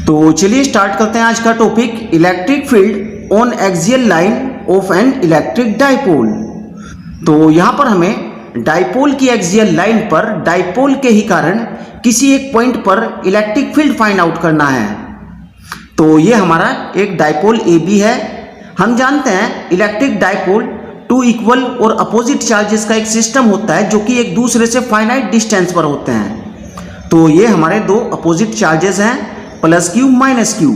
तो चलिए स्टार्ट करते हैं आज का topic, electric field on axial line of N electric dipole. तो यहाँ पर हमें डाइपोल की एक्सियल लाइन पर डाइपोल के ही कारण किसी एक पॉइंट पर इलेक्ट्रिक फील्ड फाइंड आउट करना है। तो ये हमारा एक डाइपोल ए बी है। हम जानते हैं इलेक्ट्रिक डाइपोल टू इक्वल और अपोजिट चार्जेस का एक सिस्टम होता है जो कि एक दूसरे से फाइनाइट डिस्टेंस पर होते हैं। तो ये हमारे दो अपोजिट चार्जेस हैं, प्लस क्यू माइनस क्यू,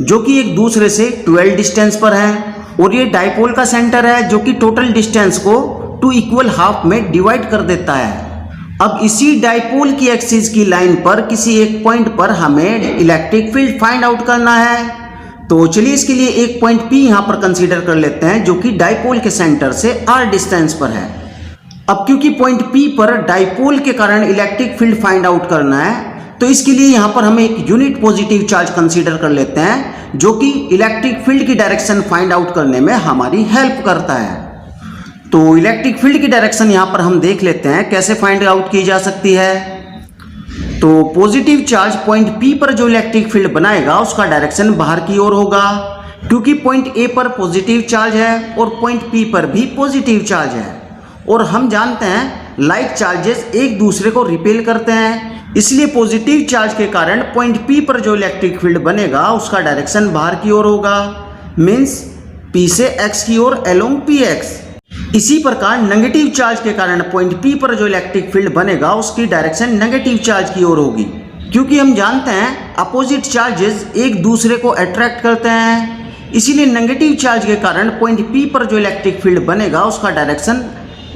जो कि एक दूसरे से 12 डिस्टेंस पर हैं। और ये डाइपोल का सेंटर है जो कि टोटल डिस्टेंस को 2 इक्वल हाफ में डिवाइड कर देता है। अब इसी डाइपोल की एक्सिस की लाइन पर किसी एक पॉइंट पर हमें इलेक्ट्रिक फील्ड फाइंड आउट करना है। तो चलिए इसके लिए एक पॉइंट P यहाँ पर कंसीडर कर लेते हैं जो कि डाइपोल के सेंटर से r डिस्टेंस पर है। अब क्योंकि पॉइंट P पर डाइपोल के कारण इलेक्ट्रिक फील्ड फाइंड आउट करना है, तो इसके लिए यहाँ पर हमें एक यूनिट पॉजिटिव चार्ज कंसीडर कर लेते हैं जो कि इलेक्ट्रिक फील्ड की डायरेक्शन फाइंड आउट करने में हमारी हेल्प करता है। तो इलेक्ट्रिक फील्ड की डायरेक्शन यहाँ पर हम देख लेते हैं कैसे फाइंड आउट की जा सकती है। तो पॉजिटिव चार्ज पॉइंट P पर जो इलेक्ट्रिक फील्ड बनाएगा उसका डायरेक्शन बाहर की ओर होगा, क्योंकि पॉइंट A पर पॉजिटिव चार्ज है और पॉइंट P पर भी पॉजिटिव चार्ज है। और हम जानते हैं लाइक चार्जेस एक दूसरे को रिपेल करते हैं, इसलिए पॉजिटिव चार्ज के कारण पॉइंट P पर जो इलेक्ट्रिक फील्ड बनेगा उसका डायरेक्शन बाहर की ओर होगा, मीन्स P से x की ओर अलोंग PX। इसी प्रकार नेगेटिव चार्ज के कारण पॉइंट P पर जो इलेक्ट्रिक फील्ड बनेगा उसकी डायरेक्शन नेगेटिव चार्ज की ओर होगी, क्योंकि हम जानते हैं अपोजिट चार्जेस एक दूसरे को अट्रैक्ट करते हैं। इसीलिए नेगेटिव चार्ज के कारण पॉइंट P पर जो इलेक्ट्रिक फील्ड बनेगा उसका डायरेक्शन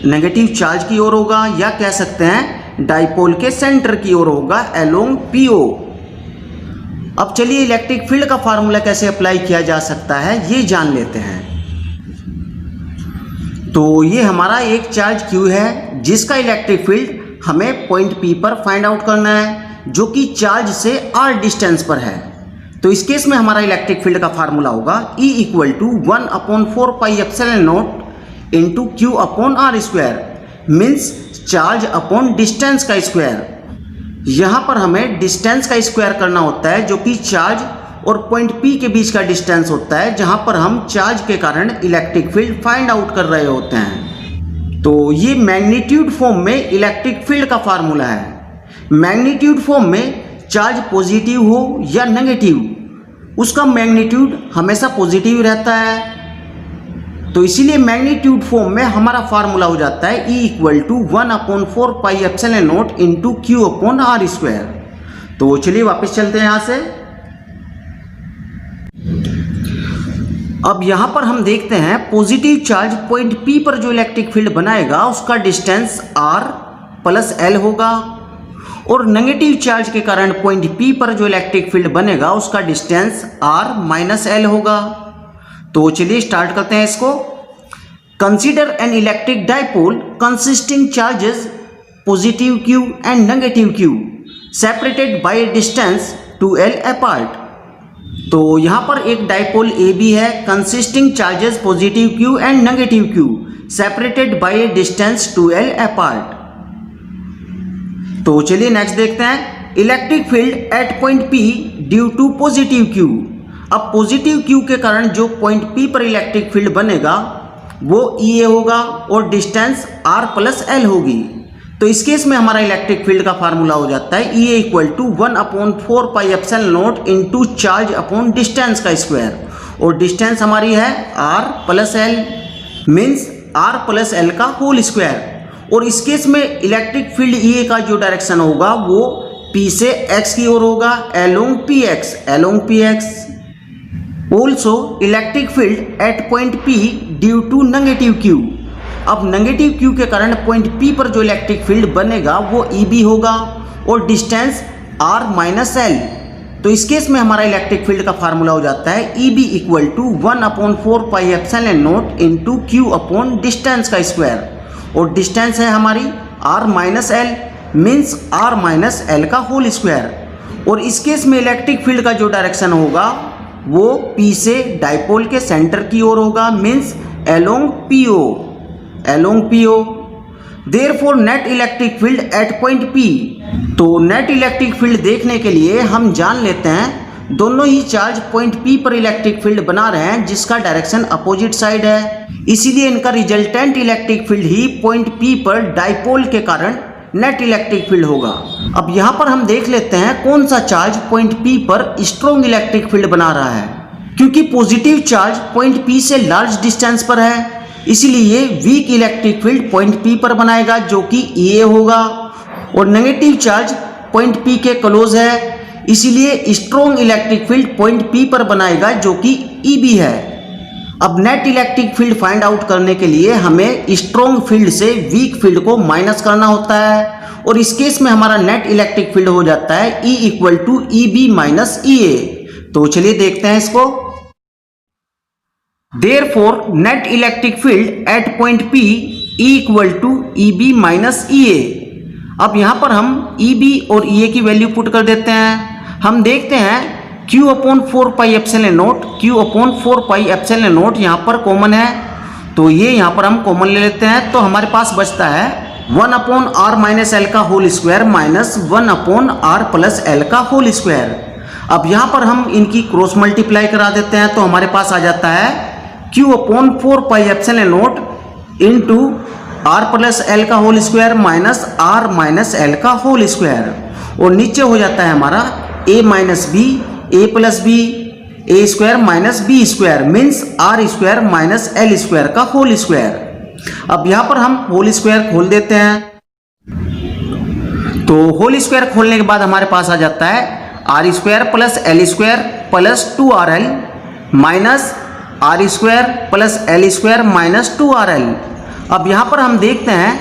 नेगेटिव चार्ज की ओर होगा, या कह सकते हैं डाइपोल के सेंटर की ओर होगा अलोंग PO। अब चलिए इलेक्ट्रिक फील्ड का फार्मूला कैसे अप्लाई किया जा सकता है ये जान लेते हैं। तो ये हमारा एक चार्ज Q है जिसका इलेक्ट्रिक फील्ड हमें पॉइंट P पर फाइंड आउट करना है, जो कि चार्ज से r डिस्टेंस पर है। तो इस केस में हमारा इलेक्ट्रिक फील्ड का फार्मूला होगा E equal to 1/4 pi epsilon not into Q upon R square, means charge upon distance का स्क्वायर। यहाँ पर हमें डिस्टेंस का स्क्वायर करना होता है जो कि चार्ज और पॉइंट P के बीच का डिस्टेंस होता है, जहाँ पर हम चार्ज के कारण इलेक्ट्रिक फील्ड फाइंड आउट कर रहे होते हैं। तो ये मैग्नीट्यूड फॉर्म में इलेक्ट्रिक फील्ड का फार्मूला है। मैग्नीट्यूड फॉर्म में चार्ज पॉजिटिव हो या नेगेटिव, उसका मैग्नीट्यूड हमेशा पॉजिटिव रहता है। तो इसीलिए मैग्नीट्यूड फॉर्म में हमारा फार्मूला हो जाता है E equal to 1/4 pi epsilon not into Q upon R square. तो चलिए वापस चलते हैं यहाँ से। अब यहाँ पर हम देखते हैं पॉजिटिव चार्ज पॉइंट P पर जो इलेक्ट्रिक फील्ड बनाएगा उसका डिस्टेंस R प्लस L होगा, और नेगेटिव चार्ज के कारण पॉइंट P पर जो इलेक्ट्रिक फील्ड बनेगा उसका डिस्टेंस R माइनस L होगा। तो चलिए स्टार्ट करते हैं इसको। Consider an electric dipole consisting charges positive Q and negative Q separated by distance 2L apart. तो यहाँ पर एक डाइपोल ए बी है consisting charges positive Q and negative Q separated by distance 2L apart. तो चलिए next देखते हैं, electric field at point P due to positive Q। अब पॉजिटिव Q के कारण जो पॉइंट P पर इलेक्ट्रिक फील्ड बनेगा वो EA होगा और डिस्टेंस R प्लस L होगी। तो इस केस में हमारा इलेक्ट्रिक फील्ड का फार्मूला हो जाता है EA equal to 1/4 pi epsilon not into charge upon distance का स्क्वायर, और डिस्टेंस हमारी है R plus L, means R plus L का होल स्क्वायर। और इस केस में इलेक्ट्रिक फील्ड EA का जो डायरेक्शन होगा वो P से X की ओर होगा along PX। Also electric field at point P due to negative Q। अब नेगेटिव Q के कारण पॉइंट P पर जो इलेक्ट्रिक फील्ड बनेगा वो EB होगा और डिस्टेंस R माइनस L। तो इस केस में हमारा इलेक्ट्रिक फील्ड का फार्मूला हो जाता है EB equal to 1/4 pi epsilon not into Q upon distance का स्क्वायर, और डिस्टेंस है हमारी R minus L, means R minus L का होल स्क्वायर। और इस केस में इलेक्ट्रिक फील्ड का जो डायरेक्शन होगा वो P से डाइपोल के सेंटर की ओर होगा, means along PO। Therefore net electric field at point P। तो नेट इलेक्ट्रिक फील्ड देखने के लिए हम जान लेते हैं दोनों ही चार्ज पॉइंट P पर इलेक्ट्रिक फील्ड बना रहे हैं जिसका डायरेक्शन अपोजिट साइड है, इसीलिए इनका रिजल्टेंट इलेक्ट्रिक फील्ड ही पॉइंट P पर डाइपोल के कारण नेट इलेक्ट्रिक फील्ड होगा। अब यहाँ पर हम देख लेते हैं कौन सा चार्ज पॉइंट P पर स्ट्रॉन्ग इलेक्ट्रिक फील्ड बना रहा है। क्योंकि पॉजिटिव चार्ज पॉइंट P से लार्ज डिस्टेंस पर है, इसलिए weak electric field point P पर बनाएगा जो कि EA होगा, और नेगेटिव चार्ज पॉइंट P के क्लोज है, इसीलिए strong electric field point P पर बनाएगा जो कि EB है। अब net electric field find out करने के लिए हमें स्ट्रॉन्ग फील्ड से वीक फील्ड को माइनस करना होता है, और इस केस में हमारा नेट इलेक्ट्रिक फील्ड हो जाता है E equal to EB minus EA। तो चलिए देखते हैं इसको। Therefore net electric field at point P E equal to EB minus EA। अब यहाँ पर हम EB और EA की वैल्यू पुट कर देते हैं। हम देखते हैं Q upon 4 pi epsilon not, Q upon 4 pi epsilon not यहाँ पर कॉमन है, तो ये यहाँ पर हम कॉमन ले लेते हैं। तो हमारे पास बचता है 1 अपॉन R माइनस एल का whole square minus 1 upon R plus L का होल स्क्वायर। अब यहाँ पर हम इनकी क्रॉस मल्टीप्लाई करा देते हैं, तो हमारे पास आ जाता है Q upon 4 pi epsilon not into R plus L का whole square minus R minus L का होल स्क्वायर, और नीचे हो जाता है हमारा A minus B, A plus B, A square minus B square means R square minus L square का whole square. अब यहाँ पर हम होल स्क्वायर खोल देते हैं, तो होल स्क्वायर खोलने के बाद हमारे पास आ जाता है R square plus L square plus 2RL minus R square plus L square minus 2RL। अब यहाँ पर हम देखते हैं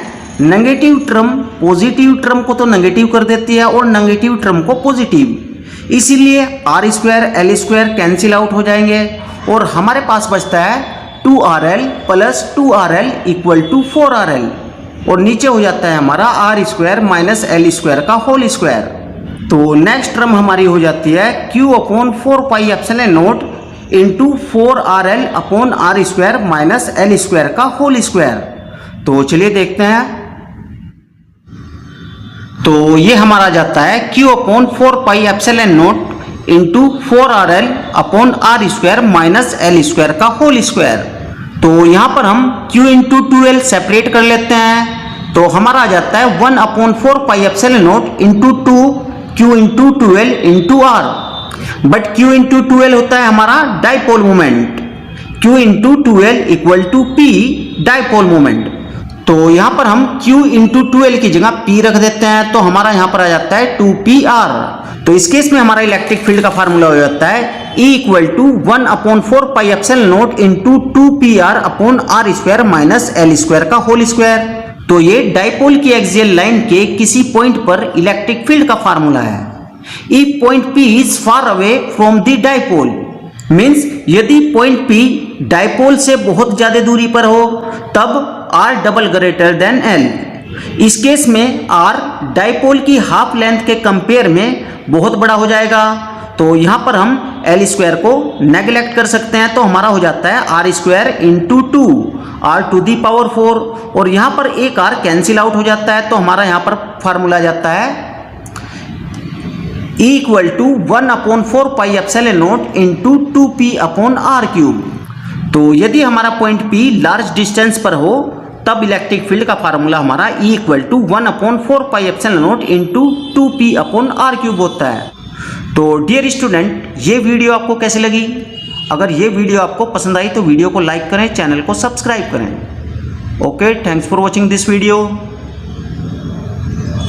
नेगेटिव टर्म पॉजिटिव टर्म को तो नेगेटिव कर देती है और नेगेटिव टर्म को पॉजिटिव, इसीलिए R square L square cancel out हो जाएंगे, और हमारे पास बचता है 2RL plus 2RL equal to 4RL, और नीचे हो जाता है हमारा R square minus L square का होल स्क्वायर। तो नेक्स्ट टर्म हमारी हो जाती है Q upon 4 pi epsilon not into 4RL upon R square minus L square का होल स्क्वायर। तो चलिए देखते हैं। तो ये हमारा जाता है Q upon 4 pi epsilon not into 4RL upon R square minus L square का होल स्क्वायर। तो यहाँ पर हम Q इंटू 2L सेपरेट कर लेते हैं, तो हमारा आ जाता है 1 upon 4 pi epsilon not into 2Q into 2L into R। But Q into 2L होता है हमारा dipole moment, Q into 2L equal to P dipole moment. तो यहाँ पर हम Q इंटू 2L की जगह P रख देते हैं, तो हमारा यहाँ पर आ जाता है 2PR। तो इस केस में हमारा इलेक्ट्रिक फील्ड का फार्मूला हो जाता है E equal to 1 upon 4 pi epsilon not into 2PR upon R square minus L square का होल स्क्वायर। तो ये डाइपोल की एक्सियल लाइन के किसी पॉइंट पर इलेक्ट्रिक फील्ड का फार्मूला है। If point P is far away from the dipole means यदि पॉइंट P डाइपोल से बहुत ज्यादा दूरी पर हो तब R double greater than L। इस केस में R डाइपोल की हाफ लेंथ के कंपेयर में बहुत बड़ा हो जाएगा, तो यहाँ पर हम L स्क्वायर को नेगलेक्ट कर सकते हैं, तो हमारा हो जाता है R square into 2 R to the power 4, और यहाँ पर एक R कैंसिल आउट हो जाता है, तो हमारा यहाँ पर फार्मूला जाता है E equal to 1 upon 4 pi epsilon not into 2P upon R cube. तो यदि हमारा पॉइंट P लार्ज डिस्टेंस पर हो तब इलेक्ट्रिक फील्ड का फार्मूला हमारा E equal to 1 upon 4 pi epsilon not into 2P upon R cube होता है। तो डियर स्टूडेंट, ये वीडियो आपको कैसी लगी? अगर ये वीडियो आपको पसंद आई तो वीडियो को लाइक करें, चैनल को सब्सक्राइब करें। Okay, thanks for watching this video.